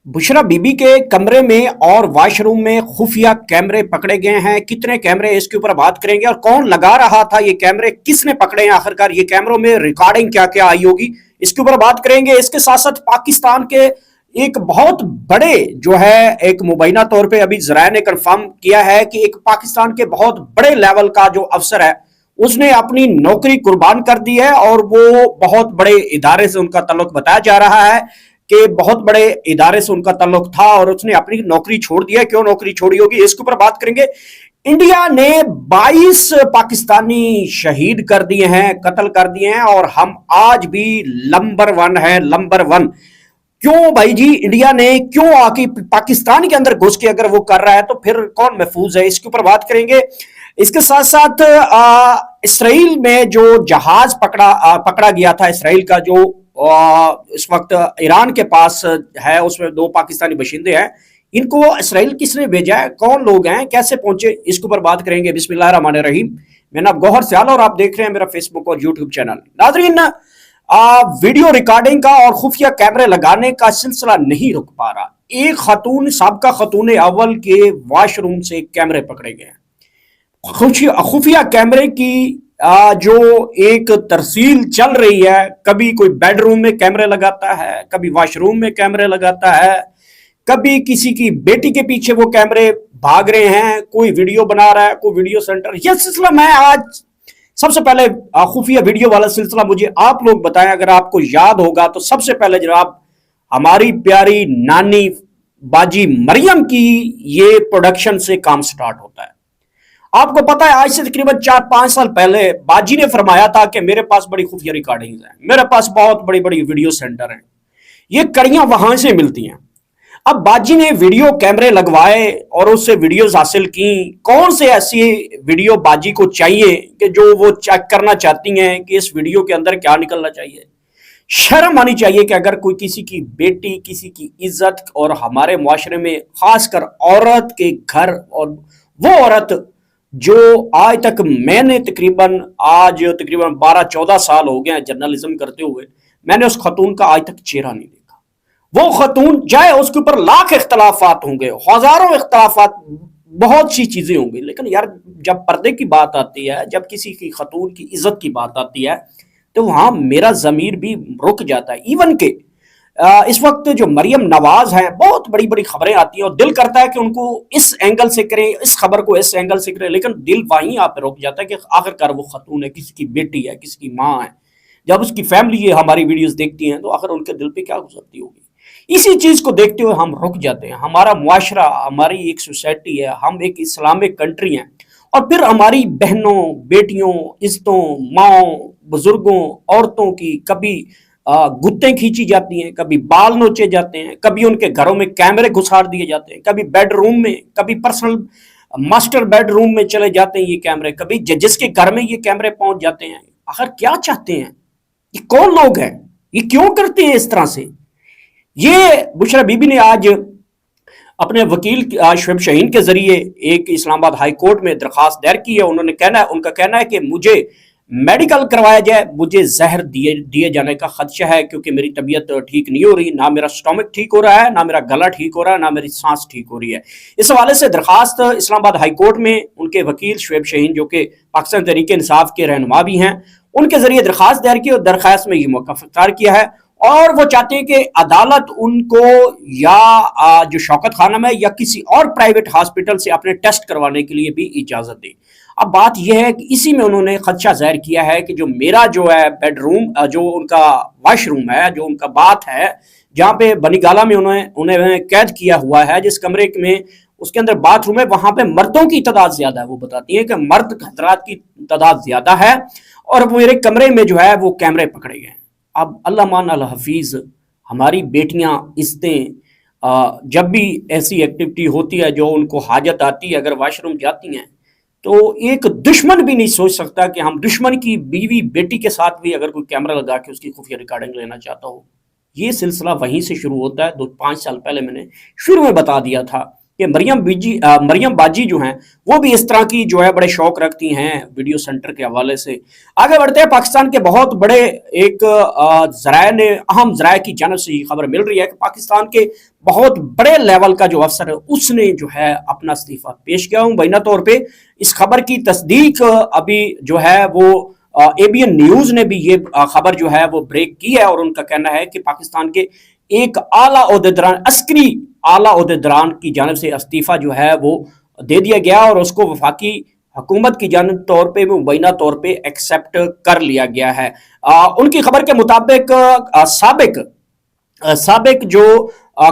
बुशरा बीबी के कमरे में और वॉशरूम में खुफिया कैमरे पकड़े गए हैं। कितने कैमरे, इसके ऊपर बात करेंगे। और कौन लगा रहा था ये कैमरे, किसने पकड़े हैं आखिरकार, ये कैमरों में रिकॉर्डिंग क्या क्या आई होगी, इसके ऊपर बात करेंगे। इसके साथ साथ पाकिस्तान के एक बहुत बड़े जो है, एक मुबैना तौर पे अभी जराए ने कंफर्म किया है कि एक पाकिस्तान के बहुत बड़े लेवल का जो अफसर है उसने अपनी नौकरी कुर्बान कर दी है। और वो बहुत बड़े इदारे से उनका ताल्लुक बताया जा रहा है कि बहुत बड़े इदारे से उनका ताल्लुक था और उसने अपनी नौकरी छोड़ दिया। क्यों नौकरी छोड़ी होगी, इसके ऊपर बात करेंगे। इंडिया ने 22 पाकिस्तानी शहीद कर दिए हैं, कत्ल कर दिए हैं, और हम आज भी नंबर 1 है, नंबर 1। क्यों भाई जी, इंडिया ने क्यों आके पाकिस्तान के अंदर घुस के अगर वो कर रहा है तो फिर कौन महफूज है, इसके ऊपर बात करेंगे। इसके साथ साथ इसराइल में जो जहाज पकड़ा गया था, इसराइल का जो इस वक्त ईरान के पास है, उसमें 2 पाकिस्तानी बशिंदे हैं। इनको इसराइल किसने भेजा है, कौन लोग हैं, कैसे पहुंचे, इसके ऊपर बात करेंगे। बिस्मिल्लाहिर्रहमानिर्रहीम। मेरा नाम गौहर सियाल और आप देख रहे हैं मेरा फेसबुक और यूट्यूब चैनल। नाजरीन, वीडियो रिकॉर्डिंग का और खुफिया कैमरे लगाने का सिलसिला नहीं रुक पा रहा। एक खातून, साबका खातून अव्वल के वॉशरूम से कैमरे पकड़े गए हैं। खुफिया कैमरे की जो एक तरसील चल रही है, कभी कोई बेडरूम में कैमरे लगाता है, कभी वॉशरूम में कैमरे लगाता है, कभी किसी की बेटी के पीछे वो कैमरे भाग रहे हैं, कोई वीडियो बना रहा है, कोई वीडियो सेंटर। यह सिलसिला मैं आज सबसे पहले खुफिया वीडियो वाला सिलसिला मुझे आप लोग बताएं। अगर आपको याद होगा तो सबसे पहले जनाब हमारी प्यारी नानी बाजी मरियम की ये प्रोडक्शन से काम स्टार्ट होता है। आपको पता है, आज से तकरीबन 4-5 साल पहले बाजी ने फरमाया था कि मेरे पास बड़ी खुफिया रिकॉर्डिंग्स हैं, मेरे पास बहुत बड़ी बड़ी वीडियो सेंटर हैं, ये कड़ियां वहां से मिलती हैं। अब बाजी ने वीडियो कैमरे लगवाए और उससे वीडियोस हासिल की। कौन से ऐसी वीडियो बाजी को चाहिए कि जो वो चेक करना चाहती हैं कि इस वीडियो के अंदर क्या निकलना चाहिए। शर्म आनी चाहिए कि अगर कोई किसी की बेटी, किसी की इज्जत, और हमारे मुआशरे में खासकर औरत के घर, और वो औरत जो आज तक मैंने आज तकरीबन 12-14 साल हो गए जर्नलिज्म करते हुए, मैंने उस खतून का आज तक चेहरा नहीं देखा। वो खतून, चाहे उसके ऊपर लाख इख्तलाफात होंगे, हजारों इख्तलाफात, बहुत सी चीजें होंगी, लेकिन यार जब पर्दे की बात आती है, जब किसी की खतून की इज्जत की बात आती है, तो वहां मेरा जमीर भी रुक जाता है। इवन के इस वक्त जो मरियम नवाज हैं, बहुत बड़ी बड़ी खबरें आती हैं और दिल करता है कि उनको इस एंगल से करें, इस खबर को इस एंगल से करें, लेकिन दिल वहीं आप रुक जाता है कि आखिरकार वो खतून है, किसी की बेटी है, किसी की माँ है। जब उसकी फैमिली ये हमारी वीडियोस देखती हैं तो आखिर उनके दिल पे क्या गुजरती होगी। इसी चीज को देखते हुए हम रुक जाते हैं। हमारा मुआशरा, हमारी एक सोसाइटी है, हम एक इस्लामिक कंट्री हैं, और फिर हमारी बहनों, बेटियों, इज्जतों, माओं, बुजुर्गों, औरतों की कभी गुत्तें खींची जाती हैं, कभी बाल नोचे जाते हैं, कभी उनके घरों में कैमरे घुसाड़ दिए जाते हैं, कभी बेडरूम में, कभी पर्सनल मास्टर बेडरूम में चले जाते हैं ये कैमरे, कभी जिसके घर में ये कैमरे पहुंच जाते हैं। आखिर क्या चाहते हैं, ये कौन लोग हैं, ये क्यों करते हैं इस तरह से। ये बुशरा बीबी ने आज अपने वकील शुएब शाहीन के जरिए एक इस्लामाबाद हाई कोर्ट में दरखास्त दायर की है। उनका कहना है कि मुझे मेडिकल करवाया जाए, मुझे जहर दिए जाने का खदशा है, क्योंकि मेरी तबीयत ठीक नहीं हो रही, ना मेरा स्टोमक ठीक हो रहा है, ना मेरा गला ठीक हो रहा है, ना मेरी सांस ठीक हो रही है। इस हवाले से दरखास्त इस्लामाबाद हाई कोर्ट में उनके वकील शुएब शाहीन, जो कि पाकिस्तान तहरीक इंसाफ के रहनुमा भी हैं, उनके जरिए दरखास्त दायर की, और दरखास्त में ये मौक़िफ़ इख्तियार किया है। और वो चाहते हैं कि अदालत उनको या जो शौकत खानम है या किसी और प्राइवेट हॉस्पिटल से अपने टेस्ट करवाने के लिए भी इजाजत दे। अब बात यह है कि इसी में उन्होंने खदशा जाहिर किया है कि जो मेरा जो है बेडरूम, जो उनका वॉशरूम है, जो उनका बाथ है, जहाँ पे बनीगाला में उन्हें कैद किया हुआ है, जिस कमरे में उसके अंदर बाथरूम है, वहां पे मर्दों की तादाद ज्यादा है। वो बताती है कि मर्द हजरात की तादाद ज्यादा है, और मेरे कमरे में जो है वो कैमरे पकड़े गए हैं। अब अल्लाह मान अल हफीज, हमारी बेटियां, इज्जतें, जब भी ऐसी एक्टिविटी होती है जो उनको हाजत आती है, अगर वॉशरूम जाती हैं, तो एक दुश्मन भी नहीं सोच सकता कि हम दुश्मन की बीवी, बेटी के साथ भी अगर कोई कैमरा लगा के उसकी खुफिया रिकॉर्डिंग लेना चाहता हो। ये सिलसिला वहीं से शुरू होता है। 2-5 साल पहले मैंने शुरू में बता दिया था کہ مریم बाजी जो हैं वो भी इस तरह की जो है बड़े शौक रखती हैं वीडियो सेंटर के हवाले से। आगे बढ़ते हैं, पाकिस्तान के बहुत बड़े एक जराये ने, अहम जराये की जानब से ये खबर मिल रही है कि पाकिस्तान के बहुत बड़े लेवल का जो अफसर है उसने जो है अपना इस्तीफा पेश किया। मुबैना तौर पे इस खबर की तस्दीक अभी जो है वो ABN न्यूज ने भी ये खबर जो है वो ब्रेक की है और उनका कहना है कि पाकिस्तान के एक आला ओहदेदार, अस्करी आला ओहदेदारान की जानब से इस्तीफा जो है वो दे दिया गया और उसको वफाकी हुकूमत की जानब तौर पे मुबैना तौर पे एक्सेप्ट कर लिया गया है। उनकी खबर के मुताबिक साबिक जो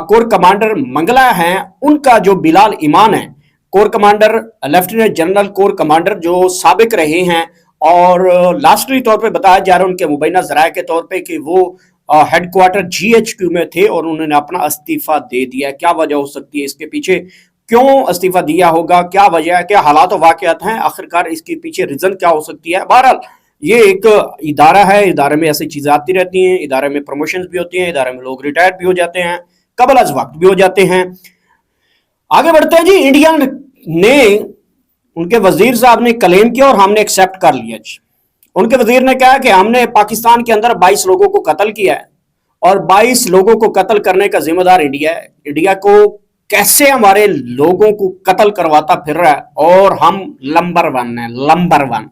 कोर कमांडर मंगला हैं उनका जो बिलाल ईमान है, core commander, lieutenant general core commander जो साबिक रहे हैं, और लास्टली तौर पे बताया जा रहा है उनके मुबैना ज़राए के तौर पे कि वो हेडक्वार्टर GHQ में थे और उन्होंने अपना इस्तीफा दे दिया। क्या वजह हो सकती है इसके पीछे, क्यों इस्तीफा दिया होगा, क्या वजह है, क्या हालात वाक़यात हैं, आखिरकार इसके पीछे रीज़न क्या हो सकती है। बहरहाल ये एक इदारा है, इदारे में ऐसी चीज़ें आती रहती हैं, इदारे में प्रमोशंस भी होती हैं, इदारे में लोग रिटायर्ड भी हो जाते हैं, कबल अज़ वक्त भी हो जाते हैं। आगे बढ़ते हैं जी। इंडिया ने, उनके वजीर साहब ने क्लेम किया और हमने एक्सेप्ट कर लिया जी। उनके वजीर ने कहा कि हमने पाकिस्तान के अंदर 22 लोगों को कत्ल किया है और 22 लोगों को कत्ल करने का जिम्मेदार इंडिया है। इंडिया को कैसे हमारे लोगों को कत्ल करवाता फिर रहा है और हम नंबर 1 है, नंबर 1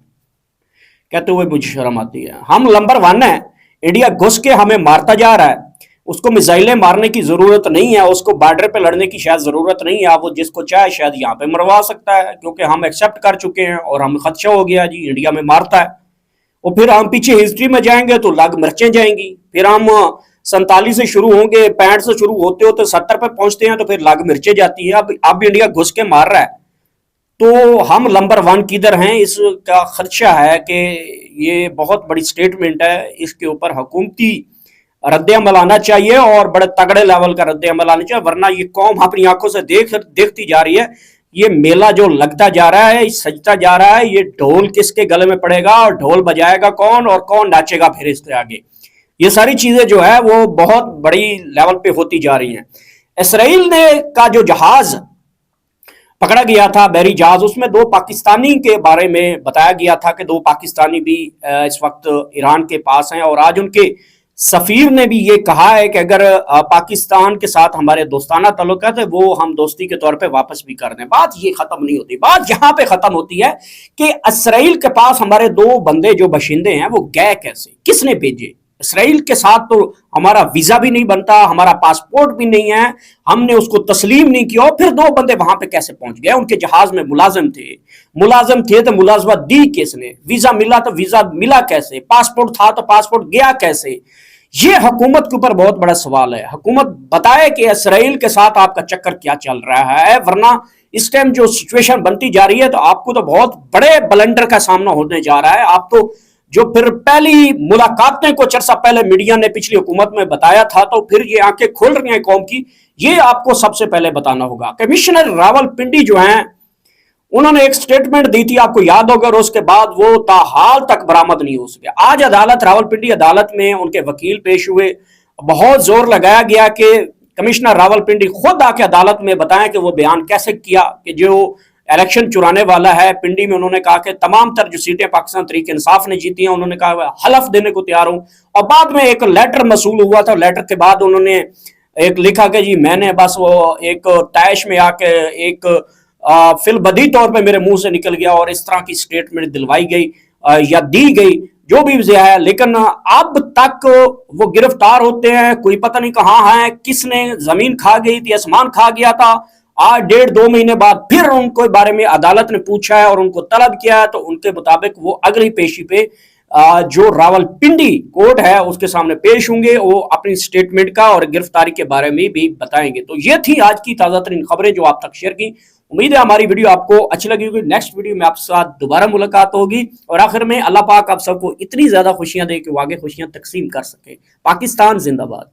कहते हुए मुझे शर्म आती है। हम नंबर 1 है, इंडिया घुस के हमें मारता जा रहा है। उसको मिसाइलें मारने की जरूरत नहीं है, उसको बॉर्डर पे लड़ने की शायद जरूरत नहीं है, वो जिसको चाहे शायद यहाँ पे मरवा सकता है, क्योंकि हम एक्सेप्ट कर चुके हैं और हमें खदशा हो गया जी इंडिया में मारता है। और फिर हम पीछे हिस्ट्री में जाएंगे तो लाख मिर्चें जाएंगी, फिर हम 47 से शुरू होंगे, 65 से शुरू होते होते 70 पे पहुंचते हैं तो फिर लाख मिर्चें जाती है। अब इंडिया घुस के मार रहा है तो हम नंबर 1 किधर हैं, इसका खदशा है कि ये बहुत बड़ी स्टेटमेंट है, इसके ऊपर हुकूमती रद्द अमल आना चाहिए और बड़े तगड़े लेवल का रद्द अमल आना चाहिए, वरना ये कौम अपनी आंखों से देखती जा रही है। ये मेला जो लगता जा रहा है, सजता जा रहा है, ये ढोल किसके गले में पड़ेगा और ढोल बजाएगा कौन और कौन नाचेगा फिर इसके आगे, ये सारी चीजें जो है वो बहुत बड़ी लेवल पे होती जा रही हैं। इसराइल ने का जो जहाज पकड़ा गया था, बहरी जहाज, उसमें 2 पाकिस्तानी के बारे में बताया गया था कि 2 पाकिस्तानी भी इस वक्त ईरान के पास हैं और आज उनके सफीर ने भी ये कहा है कि अगर पाकिस्तान के साथ हमारे दोस्ताना ताल्लुकात है वो हम दोस्ती के तौर पे वापस भी कर दें। बात ये खत्म नहीं होती, बात यहाँ पे खत्म होती है कि इसराइल के पास हमारे 2 बंदे जो बशिंदे हैं वो गए कैसे, किसने भेजे। इसराइल के साथ तो हमारा वीजा भी नहीं बनता, हमारा पासपोर्ट भी नहीं है, हमने उसको तस्लीम नहीं किया, और फिर 2 बंदे वहां पे कैसे पहुंच गए। उनके जहाज में मुलाजिम थे तो मुलाजमत दी किसने, वीजा मिला तो वीजा मिला कैसे, पासपोर्ट था तो पासपोर्ट गया कैसे। ये हुकूमत के ऊपर बहुत बड़ा सवाल है। हुकूमत बताए कि इसराइल के साथ आपका चक्कर क्या चल रहा है, वरना इस टाइम जो सिचुएशन बनती जा रही है तो आपको तो बहुत बड़े ब्लंडर का सामना होने जा रहा है। आप तो जो फिर पहली मुलाकातें कुछ अर्सा पहले मीडिया ने पिछली हुकूमत में बताया था, तो फिर ये आंखें खोल रही हैं कौम की, ये आपको सबसे पहले बताना होगा। कमिश्नर रावलपिंडी जो हैं उन्होंने एक स्टेटमेंट दी थी, आपको याद होगा, और उसके बाद वो ताहाल तक बरामद नहीं हो सके। आज अदालत, रावलपिंडी अदालत में उनके वकील पेश हुए, बहुत जोर लगाया गया कि कमिश्नर रावलपिंडी खुद आके अदालत में बताएं कि वो बयान कैसे किया कि जो इलेक्शन चुराने वाला है पिंडी में। उन्होंने कहा कि तमाम तर जो सीटें पाकिस्तान तहरीक इंसाफ ने जीती हैं, उन्होंने कहा हलफ देने को तैयार हूं। और बाद में एक लेटर मसूल हुआ था, लेटर के बाद उन्होंने एक लिखा कि जी मैंने बस वो एक तैश में आके एक फिलबदी तौर पे मेरे मुंह से निकल गया और इस तरह की स्टेटमेंट दिलवाई गई या दी गई, जो भी वजह है। लेकिन अब तक वो गिरफ्तार होते हैं, कोई पता नहीं कहाँ है, किसने जमीन खा गई थी, आसमान खा गया था। आज 1.5-2 महीने बाद फिर उनको बारे में अदालत ने पूछा है और उनको तलब किया है, तो उनके मुताबिक वो अगली पेशी पे जो रावलपिंडी कोर्ट है उसके सामने पेश होंगे, वो अपनी स्टेटमेंट का और गिरफ्तारी के बारे में भी बताएंगे। तो ये थी आज की ताज़ा तरीन खबरें जो आप तक शेयर की। उम्मीद है हमारी वीडियो आपको अच्छी लगी होगी। नेक्स्ट वीडियो में आपके साथ दोबारा मुलाकात होगी और आखिर में अल्लाह पाक आप सबको इतनी ज्यादा खुशियां दे कि वो आगे खुशियां तकसीम कर सके। पाकिस्तान जिंदाबाद।